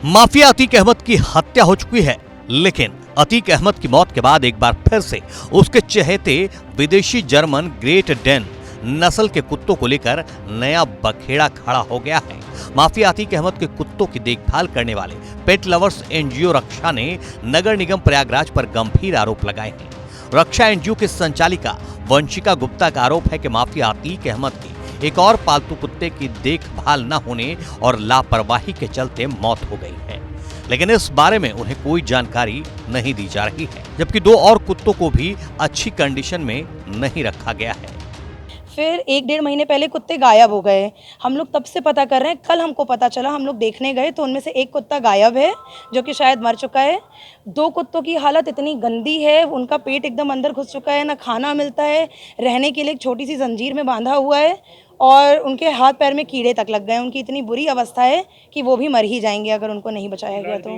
Mafia Atiq Ahmad की हत्या हो चुकी है, लेकिन अतीक अहमद की मौत के बाद एक बार फिर से उसके चहेते विदेशी जर्मन ग्रेट डेन नस्ल के कुत्तों को लेकर नया बखेड़ा खड़ा हो गया है। माफिया अतीक अहमद के कुत्तों की देखभाल करने वाले पेट लवर्स एनजीओ रक्षा ने नगर निगम प्रयागराज पर गंभीर आरोप लगाए हैं। रक्षा एनजीओ की संचालिका वंशिका गुप्ता का आरोप है कि माफिया अतीक अहमद की एक और पालतू कुत्ते की देखभाल न होने और लापरवाही के चलते मौत हो गई है, लेकिन इस बारे में उन्हें कोई जानकारी नहीं दी जा रही है, जबकि 2 और कुत्तों को भी अच्छी कंडीशन में नहीं रखा गया है। फिर 1-1.5 महीने पहले कुत्ते गायब हो गए। हम लोग तब से पता कर रहे हैं, कल हमको पता चला, हम लोग देखने गए तो उनमें से एक कुत्ता गायब है जो कि शायद मर चुका है। 2 कुत्तों की हालत इतनी गंदी है, उनका पेट एकदम अंदर घुस चुका है, ना खाना मिलता है, रहने के लिए एक छोटी सी जंजीर में बांधा हुआ है और उनके हाथ पैर में कीड़े तक लग गए। उनकी इतनी बुरी अवस्था है कि वो भी मर ही जाएंगे अगर उनको नहीं बचाया गया तो।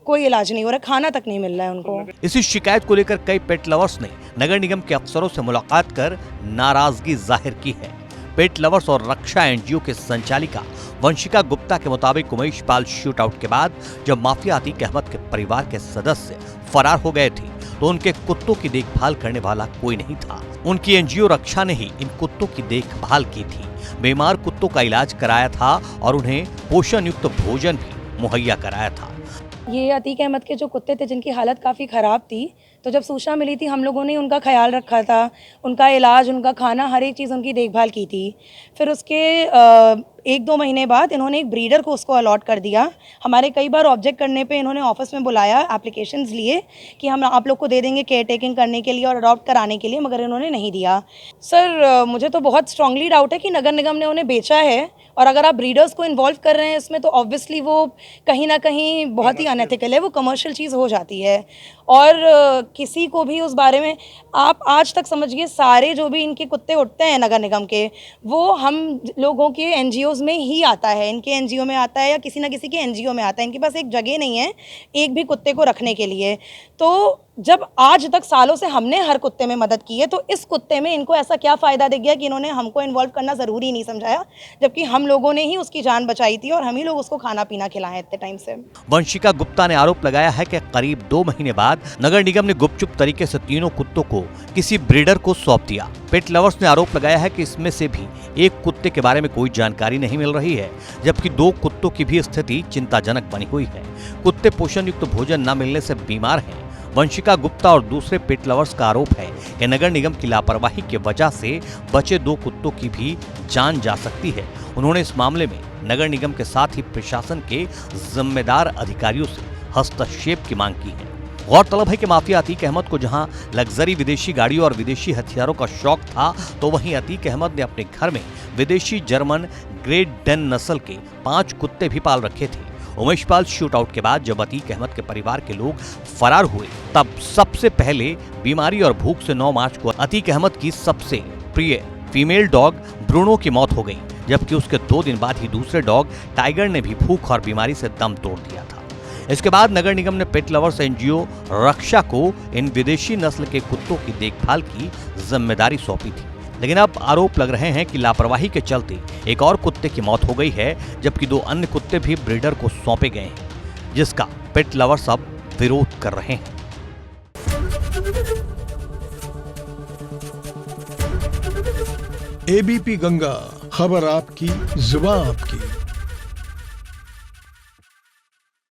कोई इलाज नहीं हो रहा, खाना तक नहीं मिल रहा है उनको। इसी शिकायत को लेकर कई पेट लवर्स ने नगर निगम के अफसरों से मुलाकात कर नाराजगी जाहिर की है। पेट लवर्स और रक्षा एनजीओ के संचालिका वंशिका गुप्ता के मुताबिक उमेश पाल शूट आउट के बाद जब माफिया अतीक अहमद के परिवार के सदस्य फरार हो गए थे तो उनके कुत्तों की देखभाल करने वाला कोई नहीं था। उनकी एनजीओ रक्षा ने ही इन कुत्तों की देखभाल की थी, बीमार कुत्तों का इलाज कराया था और उन्हें पोषण युक्त भोजन भी मुहैया कराया था। ये अतीक अहमद के जो कुत्ते थे जिनकी हालत काफ़ी ख़राब थी, तो जब सूचना मिली थी हम लोगों ने उनका ख्याल रखा था, उनका इलाज, उनका खाना, हर एक चीज़ उनकी देखभाल की थी। फिर उसके 1-2 महीने बाद इन्होंने एक ब्रीडर को उसको अलॉट कर दिया। हमारे कई बार ऑब्जेक्ट करने पे इन्होंने ऑफिस में बुलाया, एप्लीकेशंस लिए कि हम आप लोग को दे देंगे केयर टेकिंग करने के लिए और अडॉप्ट कराने के लिए, मगर इन्होंने नहीं दिया। सर मुझे तो बहुत स्ट्रांगली डाउट है कि नगर निगम ने उन्हें बेचा है, और अगर आप ब्रीडर्स को इन्वॉल्व कर रहे हैं इसमें तो ऑब्वियसली वो कहीं ना कहीं बहुत ही अनएथिकल है, वो कमर्शियल चीज़ हो जाती है। और किसी को भी उस बारे में, आप आज तक समझिए सारे जो भी इनके कुत्ते उठते हैं नगर निगम के, वो हम लोगों के एनजीओज़ में ही आता है, इनके एनजीओ में आता है या किसी ना किसी के एनजीओ में आता है। इनके पास एक जगह नहीं है एक भी कुत्ते को रखने के लिए। तो जब आज तक सालों से हमने हर कुत्ते में मदद की है, तो इस कुत्ते में इनको ऐसा क्या फ़ायदा दिख गया कि इन्होंने हमको इन्वॉल्व करना ज़रूरी नहीं समझाया, जबकि हम लोगों ने ही उसकी जान बचाई थी और हम ही लोग उसको खाना पीना खिलाए इतने टाइम से। वंशिका गुप्ता ने आरोप लगाया है कि करीब 2 महीने बाद नगर निगम ने गुपचुप तरीके से तीनों कुत्तों को किसी ब्रीडर को सौंप दिया। पेट लवर्स ने आरोप लगाया है कि इसमें से भी एक कुत्ते के बारे में कोई जानकारी नहीं मिल रही है, जबकि 2 कुत्तों की भी स्थिति चिंताजनक बनी हुई है। कुत्ते पोषण युक्त भोजन न मिलने से बीमार हैं। वंशिका गुप्ता और दूसरे पेट लवर्स का आरोप है कि नगर निगम की लापरवाही की वजह से बचे 2 कुत्तों की भी जान जा सकती है। उन्होंने इस मामले में नगर निगम के साथ ही प्रशासन के जिम्मेदार अधिकारियों से हस्तक्षेप की मांग की है। गौरतलब है कि माफिया अतीक अहमद को जहां लग्जरी विदेशी गाड़ियों और विदेशी हथियारों का शौक था, तो वहीं अतीक अहमद ने अपने घर में विदेशी जर्मन ग्रेट डेन नस्ल के 5 कुत्ते भी पाल रखे थे। उमेश पाल शूट आउट के बाद जब अतीक अहमद के परिवार के लोग फरार हुए, तब सबसे पहले बीमारी और भूख से 9 मार्च को अतीक अहमद की सबसे प्रिय फीमेल डॉग ब्रूनो की मौत हो गई, जबकि उसके 2 दिन बाद ही दूसरे डॉग टाइगर ने भी भूख और बीमारी से दम तोड़ दिया था। इसके बाद नगर निगम ने पेट लवर्स एनजीओ रक्षा को इन विदेशी नस्ल के कुत्तों की देखभाल की जिम्मेदारी सौंपी थी, लेकिन अब आरोप लग रहे हैं कि लापरवाही के चलते एक और कुत्ते की मौत हो गई है, जबकि 2 अन्य कुत्ते भी ब्रीडर को सौंपे गए हैं, जिसका पेट लवर्स अब विरोध कर रहे हैं। एबीपी गंगा, खबर आपकी, जुबान आपकी।